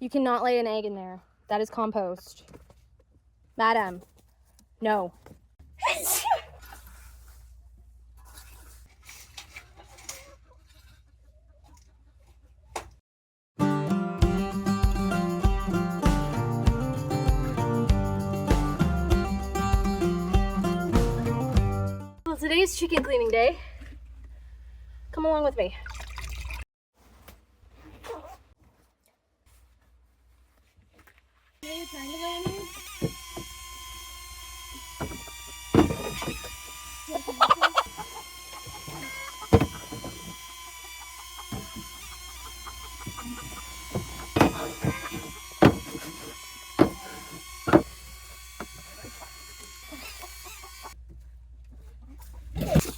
You cannot lay an egg in there. That is compost. Madam, no. Well, today's chicken cleaning day. Come along with me.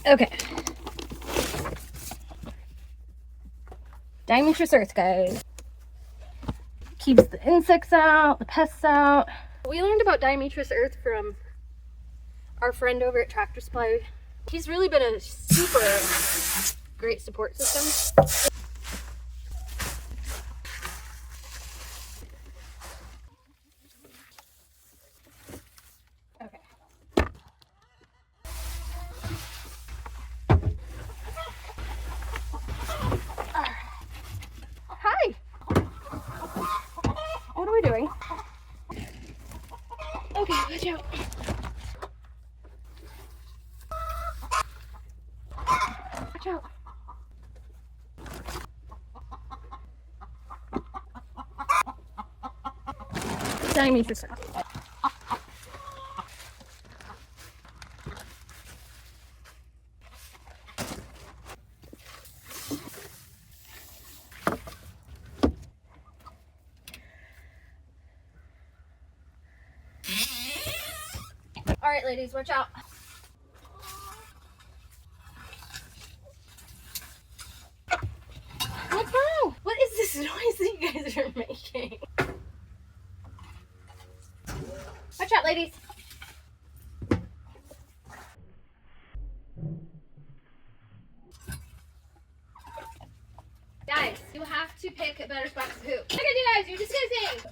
Okay. Diatomaceous Earth, guys. Keeps the insects out, the pests out. We learned about Diatomaceous Earth from our friend over at Tractor Supply. He's really been a super great support system. Okay. Hi. What are we doing? Okay, watch out. Watch out. Diatomaceous Earth. All right, ladies, watch out. What's wrong? What is this noise that you guys are making? Watch out, ladies. Guys, you have to pick a better spot to poop. Look at you guys, you're disgusting.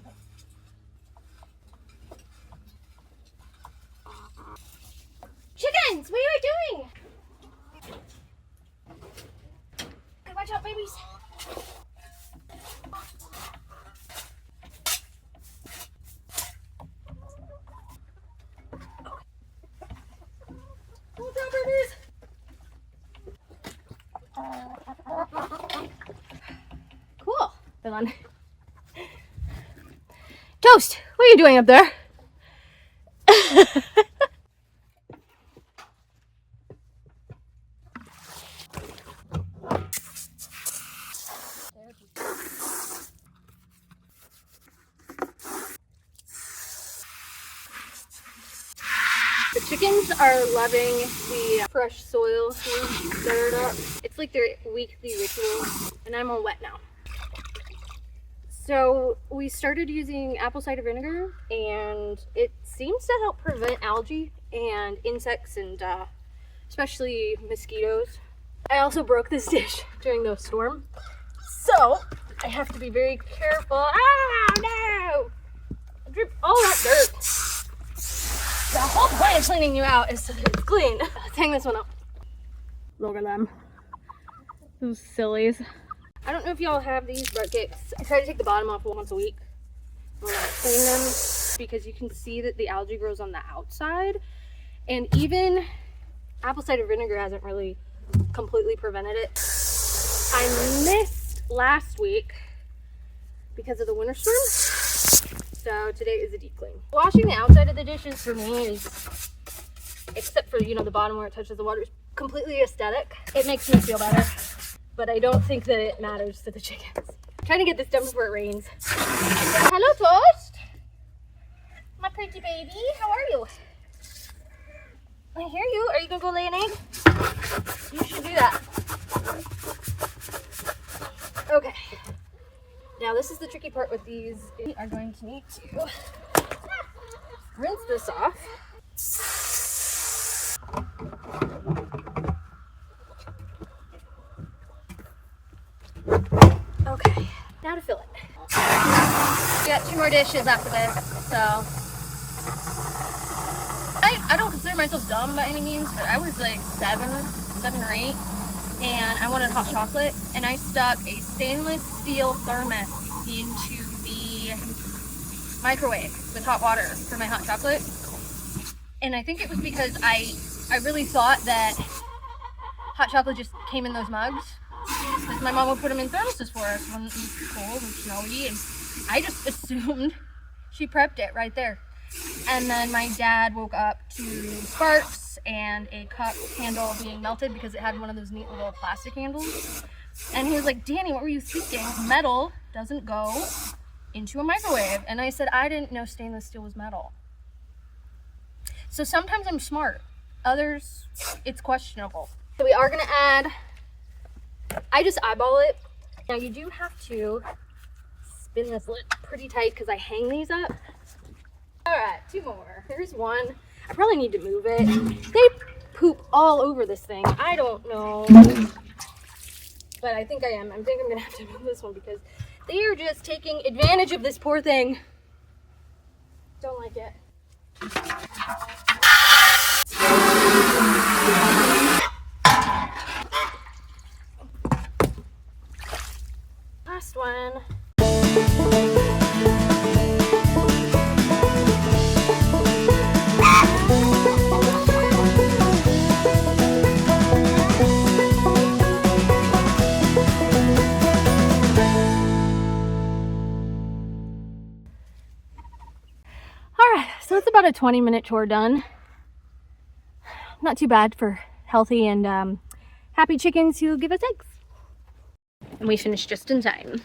Chickens, what are you doing? Okay, watch out, babies. Watch out, babies. Cool. Hold on. Toast, what are you doing up there? The chickens are loving the fresh soil here stirred up. It's like their weekly ritual, and I'm all wet now. So we started using apple cider vinegar, and it seems to help prevent algae and insects and especially mosquitoes. I also broke this dish during the storm, so I have to be very careful. Ah, no! I dripped all that dirt. The whole point of cleaning you out is so that it's clean. Let's hang this one up. Look at them. Those sillies. I don't know if y'all have these buckets. I try to take the bottom off once a week when I clean them, because you can see that the algae grows on the outside. And even apple cider vinegar hasn't really completely prevented it. I missed last week because of the winter storm. So today is a deep clean. Washing the outside of the dishes for me is, except for, you know, the bottom where it touches the water, is completely aesthetic. It makes me feel better, but I don't think that it matters to the chickens. I'm trying to get this done before it rains. Hello, Toast. My pretty baby, how are you? I hear you. Are you gonna go lay an egg? You should do that. Okay. Now this is the tricky part with these. We are going to need to rinse this off. Okay, now to fill it. got 2 more dishes after this, so. I don't consider myself dumb by any means, but I was like 7 or 8, and I wanted hot chocolate, and I stuck a stainless steel thermos into the microwave with hot water for my hot chocolate. And I think it was because I really thought that hot chocolate just came in those mugs, because my mom would put them in thermoses for us when it was cold and snowy, and I just assumed she prepped it right there. And then my dad woke up to sparks and a cup handle being melted because it had one of those neat little plastic handles. And he was like, Danny, what were you thinking? Metal doesn't go into a microwave. And I said, I didn't know stainless steel was metal. So sometimes I'm smart. Others, it's questionable. So we are going to add, I just eyeball it. Now you do have to spin this lid pretty tight because I hang these up. All right, 2 more. Here's 1. I probably need to move it. They poop all over this thing. I don't know, but I think I am. I think I'm gonna have to move this one because they are just taking advantage of this poor thing. Don't like it. Last one. So it's about a 20-minute chore done. Not too bad for healthy and happy chickens who give us eggs. And we finished just in time.